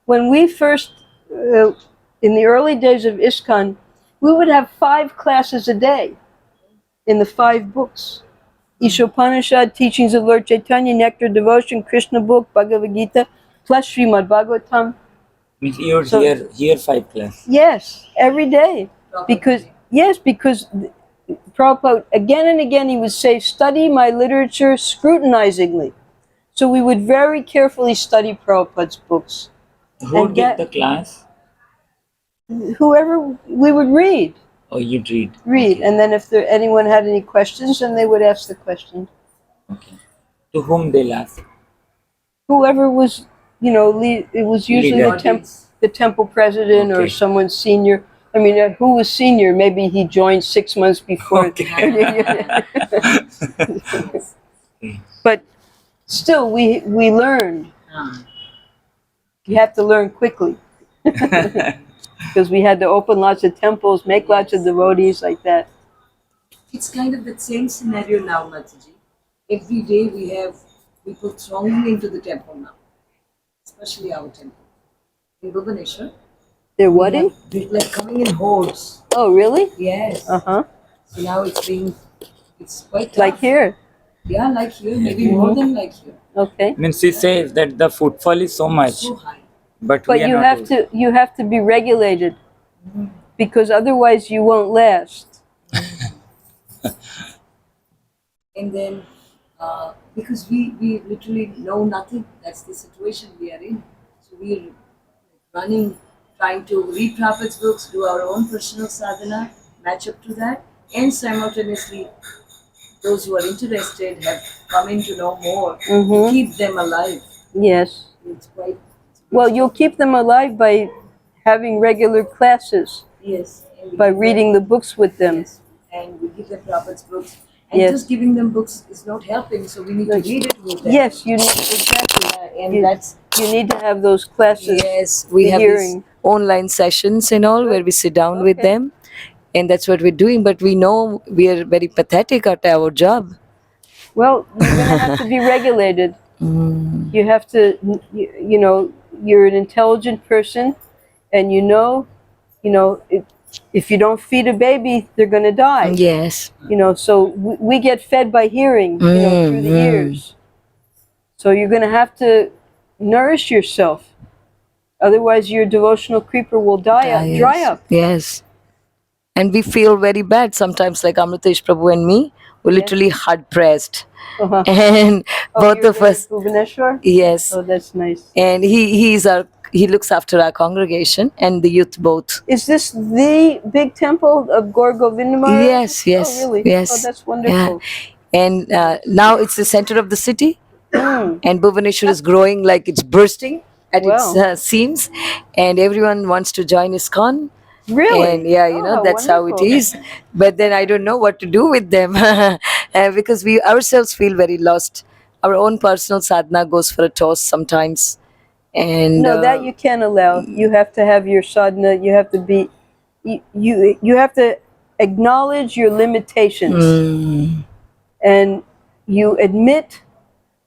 When we first, in the early days of ISKCON, we would have 5 classes a day in the 5 books. Ishopanishad, Teachings of Lord Chaitanya, Nectar Devotion, Krishna book, Bhagavad Gita, plus Srimad Bhagavatam. Means you would So- hear 5 class. Yes, every day. Because Prabhupada, again and again, he would say, study my literature scrutinizingly. So we would very carefully study Prabhupada's books. Who And would give get- the class? Whoever we would read. Or you'd read? Read. And then if anyone had any questions, then they would ask the question. Okay. To whom they'll ask? Whoever was, it was usually Leader. the temple president or Okay. someone senior. I mean, who was senior? Maybe he joined 6 months before. But still, we learned. You have to learn quickly. Because we had to open lots of temples, make lots of devotees like that. It's kind of the same scenario now, Mataji. Every day we have people thronging into the temple now, especially our temple. In Bhubaneswar, They're wedding? they're like coming in hordes. Oh, really? Yes. Uh-huh. So now it's quite tough. Like here. Yeah, like here, maybe more than like here. Okay. Means he says that the footfall is so much, So high. but But we are you not have able. to be regulated. Because otherwise you won't last. And then, because we literally know nothing, that's the situation we are in. So we're running, trying to read Prabhupada's books, do our own personal sadhana, match up to that, and simultaneously, those who are interested have come in to know more, Mhm. keep them alive. Yes. It's quite, Well, you'll keep them alive by having regular classes, yes. And we by give them- reading the books with them. Yes, and we give them Prabhupada's books. And Yes. just giving them books is not helping, so we need to read it with them. Yes, you need exactly. And You- that's You need to have those classes. yes, we the have hearing. these online sessions and all where we sit down with Okay. them, and that's what we're doing. But we know we are very pathetic at our job. Well, you're going to have to be regulated. Mm. You have to, you're an intelligent person, and if you don't feed a baby, they're going to die. Yes, So we get fed by hearing, through the ears. So you're going to have to nourish yourself. Otherwise, your devotional creeper will dry up. Yes, and we feel very bad sometimes. Like Amritesh Prabhu and me, we're Yes. literally hard pressed, Uh-huh. and both you're of there us. at Bhubaneswar? Yes, Oh, that's nice. and he looks after our congregation and the youth both. Is this the big temple of Gaur Govinda Maharaj? Yes, yes, Oh, really? yes. Oh, that's wonderful. And now it's the center of the city, Mm. and Bhubaneswar is growing like it's bursting at its Wow. seams, and everyone wants to join ISKCON. Really? And yeah, you know, Oh, that's how it wonderful. is. But then I don't know what to do with them because we ourselves feel very lost. Our own personal sadhana goes for a toss sometimes. And No, that you can't allow. You have to have your sadhana. You have to be, you have to acknowledge your limitations, and you admit,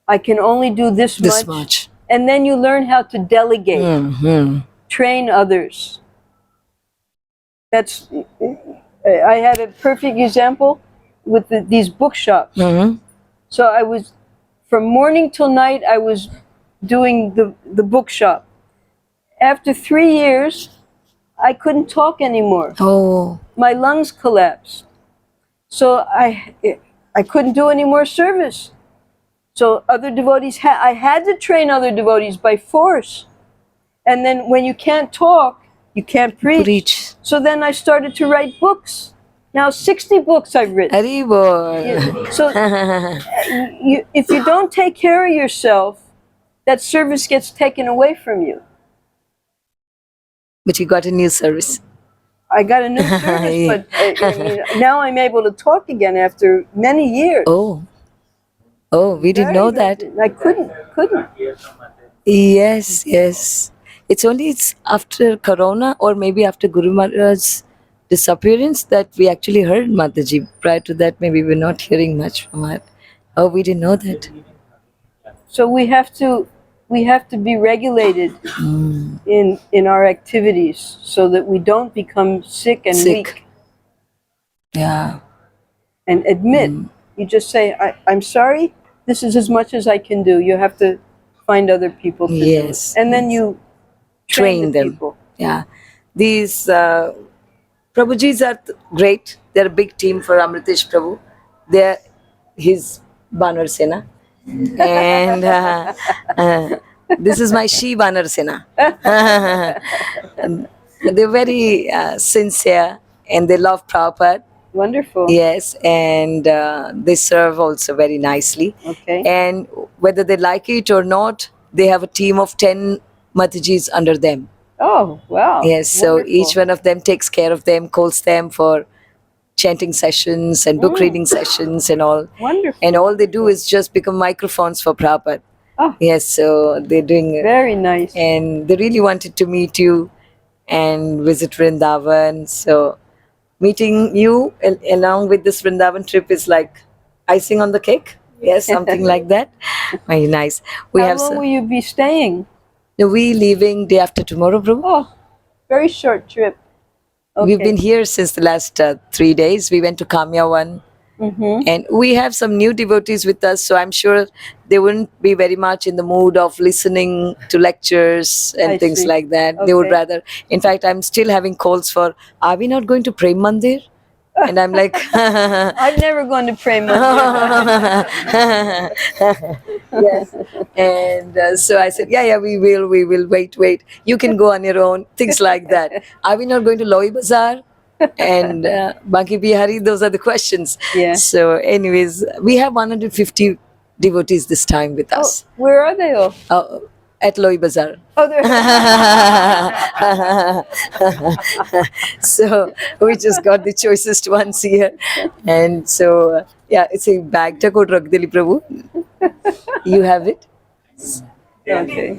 I can only do this this much, much. and then you learn how to delegate, train others. That's. I had a perfect example with these bookshops. So I was, from morning till night, I was doing the bookshop. After 3 years, I couldn't talk anymore. Oh, My lungs collapsed. So I couldn't do any more service. So other devotees, I had to train other devotees by force. And then when you can't talk, you can't preach. preach. So then I started to write books. Now 60 books I've written. Haribol. So if you don't take care of yourself, that service gets taken away from you. But you got a new service. I got a new service, but now I'm able to talk again after many years. Oh, we didn't know that. I couldn't. Yes, yes. It's after Corona or maybe after Guru Maharaj's disappearance that we actually heard Mataji. Prior to that, maybe we're not hearing much from her. Oh, we didn't know that. So we have to be regulated in our activities so that we don't become sick and Sick. weak. Yeah. And admit. You just say, I'm sorry, this is as much as I can do. You have to find other people to do Yes, it. And then you train the them. people. Yeah. These Prabhujis are great. They're a big team for Amritesh Prabhu. They're his Banar Sena. And this is my She Banar Sena. And they're very sincere and they love Prabhupada. Wonderful. Yes, and they serve also very nicely. Okay. And whether they like it or not, they have a team of 10 Matajis under them. Oh, wow. Yes, so Wonderful. each one of them takes care of them, calls them for chanting sessions and book reading sessions and all. Wonderful. And all they do is just become microphones for Prabhupada. Oh. Yes, so they're doing Very nice. and they really wanted to meet you and visit Vrindavan. So meeting you along with this Vrindavan trip is like icing on the cake. Yes, something like that. Very nice. We How have long will you be staying? we leaving day after tomorrow, bro. Oh, very short trip. Okay. We've been here since the last 3 days. We went to Kamya one. And we have some new devotees with us, so I'm sure they wouldn't be very much in the mood of listening to lectures and I things see. like that. They would Okay. rather, in fact, I'm still having calls for, are we not going to Prem Mandir? And I'm like, I've never gone to pray Mandir. yes. And so I said, yeah, we will, wait. You can go on your own, things like that. Are we not going to Loi Bazaar? And Baki Bihari, those are the questions. Yeah. So anyways, we have 150 devotees this time with us Where are they all? at Loi Bazaar. Oh, they're So we just got the choicest ones here. And so, yeah, it's a bag ta kod rakh dili Prabhu. You have it. okay.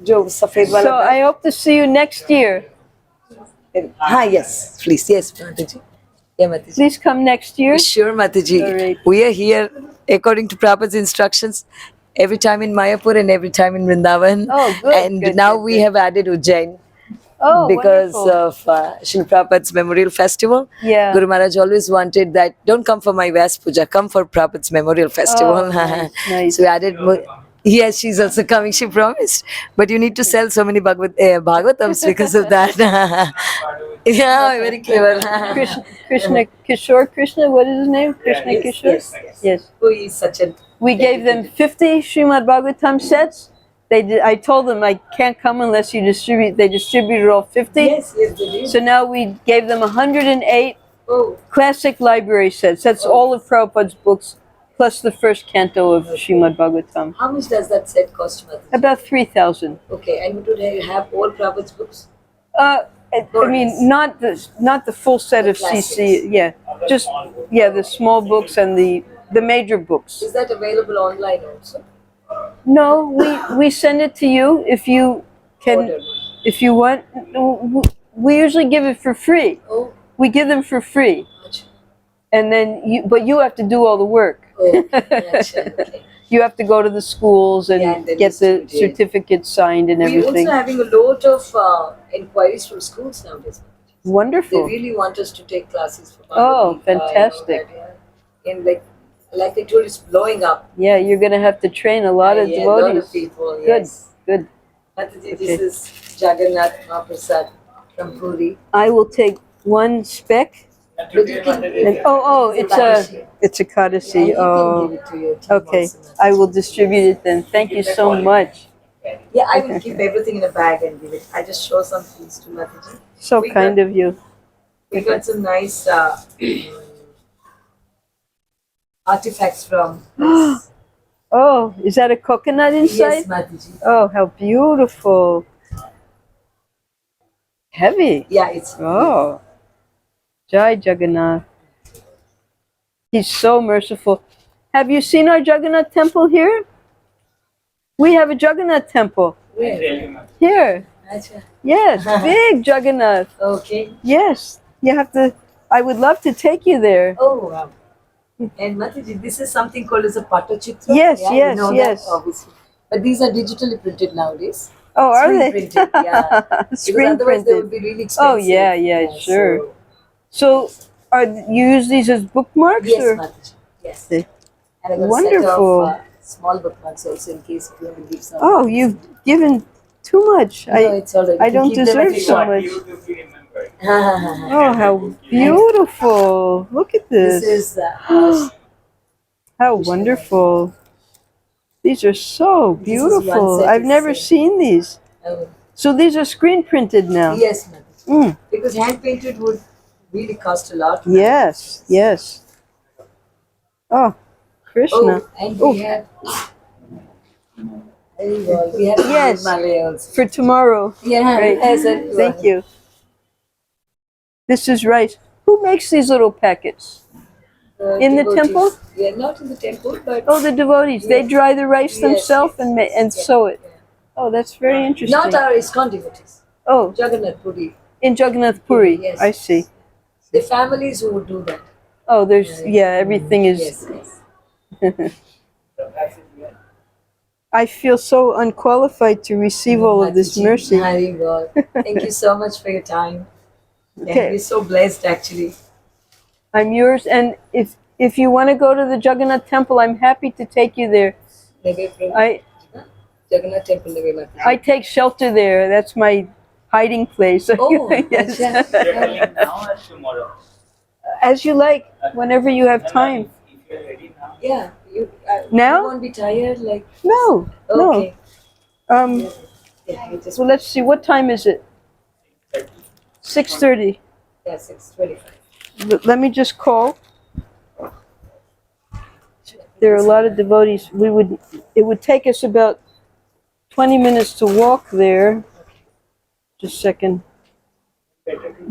Jo safed wala So I hope to see you next year. yes, please. Yes, Mataji. Yeah, Mataji. Please come next year. Sure, Mataji. All right. We are here according to Prabhupada's instructions every time in Mayapur and every time in Vrindavan. Oh, good, And good, now good, we good. have added Ujjain Oh, because wonderful. of Srila Prabhupada's memorial festival. Yeah. Guru Maharaj always wanted that, don't come for my Vyas Puja, come for Prabhupada's memorial festival. Oh, nice, nice. So we added yes, she's also coming, she promised. But you need to sell so many Bhagavatams because of that. Yeah, very clever. Krishna Kishore Krishna, what is his name? Krishna Kishore? Yes. Who is such a We gave them 50 Srimad Bhagavatam sets. I told them I can't come unless you distribute. They distributed all 50. yes, they did. So now we gave them 108 Oh, classic library sets. That's all of Prabhupada's books, plus the first canto of Srimad Bhagavatam. how much does that set cost, Mataji? About 3,000. Okay, and would you have all Prabhupada's books? I mean, not the full set of CC. Yeah, just the small books and the major books. Is that available online also? No, we send it to you if you can, Order. if you want. We usually give it for free. Oh, We give them for free, much. and then you have to do all the work. Oh, much. Okay. You have to go to the schools and Yeah, and then get the distribute it. certificates signed and We're everything. also having a lot of inquiries from schools nowadays. They Wonderful. really want us to take classes for Oh, fantastic. And like I told you, it's blowing up. Yeah, you're gonna have to train a lot of Yeah, a devotees. lot of people, Good, yes. good. Mataji, Okay. this is Jagannath Mahaprasad from Puri. I will take one speck. But you can, And, it's a Kadasi. you can Oh, give it to your team okay. also, Mataji. I will distribute it then. Thank you so much. Yeah, I will keep everything in a bag and give it. I just show some things to Mataji. So We kind of you. We got some nice artifacts from this. Oh, is that a coconut inside? Yes, Mataji. Oh, how beautiful. Heavy. Yeah, it's Oh. Jai Jagannath. He's so merciful. Have you seen our Jagannath temple here? We have a Jagannath temple. where? Here. Acha. Yes, big Jagannath. Okay. Yes. You have to, I would love to take you there. Oh, wow. And Mataji, this is something called as a Patachitra. Yes, yeah, yes, you know yes. That, obviously. But these are digitally printed nowadays. Oh, are Screen they? printed, yeah. Because Screen otherwise they would printed. be really expensive. Oh, yeah, sure. So, you use these as bookmarks? Yes, or? Mataji. Yes. Okay. And I got Wonderful. a set of small bookmarks also in case you want to give some. Oh, you've given too much. No, it's all right. I You can don't keep them deserve at so your much. shop. Oh, how beautiful. Look at This this. is How wonderful. These are so This is one beautiful. set I've is never same. seen these. So these are screen printed now? Yes, ma'am. Mm. Because hand painted would really cost a lot. Yes, yes. Oh, Krishna. Oh, and we have. We have Yes. Himalayas. For tomorrow. Yeah, Right. as a, Thank you. This is rice. Who makes these little packets? In the devotees. temple? Yeah, not in the temple, but Oh, the devotees. They Yes. dry the rice Yes, themselves yes, and yes, and yeah, sew it. yeah. Oh, that's very interesting. Not our ISKCON devotees. Oh, Jagannath Puri. in Jagannath Puri. Yes. I see. The families who would do that. Oh, there's everything is. Yes, yes. I feel so unqualified to receive all of this Mataji, mercy. Hari Bol. Thank you so much for your time. Okay. Yeah, we're so blessed actually. I'm yours, and if you want to go to the Jagannath temple, I'm happy to take you there. Maybe from I Jagannath temple, Neve Mataji. I take shelter there. That's my hiding place. Oh, yes. acha. now or tomorrow? As you like, whenever you have time. If you're ready now. Yeah, Now? You won't be tired, like. No, Okay. no. Yeah, you just. So let's see. What time is it? 6:30. Yeah, 6:25. Let me just call. There are a lot of devotees. It would take us about 20 minutes to walk there. Just a second.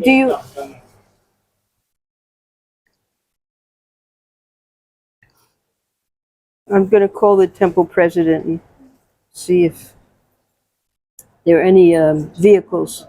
Do you? I'm going to call the temple president and see if there are any vehicles.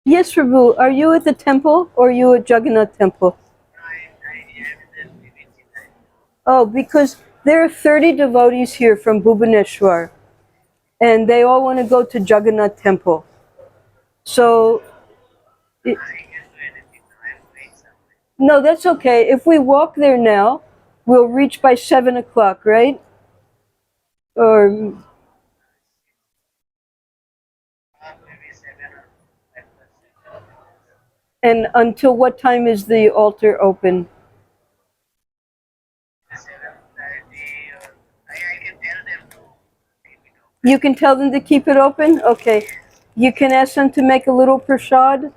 Yes, Prabhu, are you at the temple or are you at Jagannath temple? Oh, because there are 30 devotees here from Bhubaneswar and they all want to go to Jagannath temple. So, no, that's okay. If we walk there now, we'll reach by 7 o'clock, right? Or and until what time is the altar open? You can tell them to keep it open? Okay. You can ask them to make a little prasad?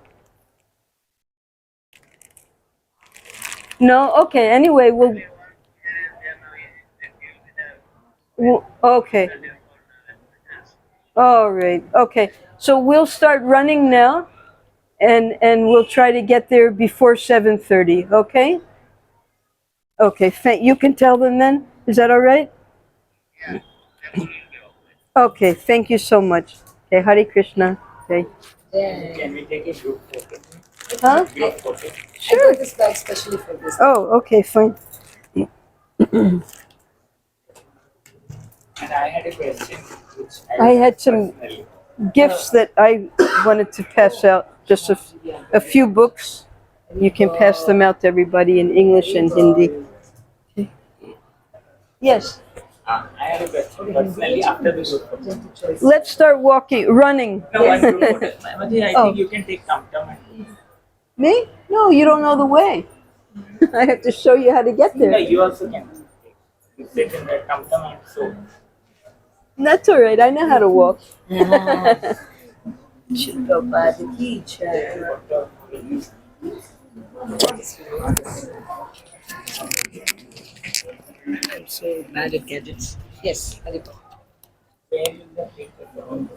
No? Okay, anyway, okay. All right, okay. So we'll start running now, and we'll try to get there before 7:30, okay? Okay, you can tell them then? Is that all right? Okay, thank you so much. Okay, Hare Krishna. Okay. Can we take a group photo? Huh? Group photo. Sure. This bag especially for this. Oh, okay, fine. And I had a question which I had some personally. gifts that I wanted to pass out, just a few books. You can pass them out to everybody in English and Hindi. Yes, I had a question personally after the group photo. let's start running. No, one group photo. Mataji, I Oh. think you can take Tam and Me? No, you don't know the way. I have to show you how to get no, there. you also can. You sit in the Tam and so. That's all right, I know how to walk. Prabhupada ki jai. I'm so bad at gadgets. Yes, Haripur. Where will the paper go?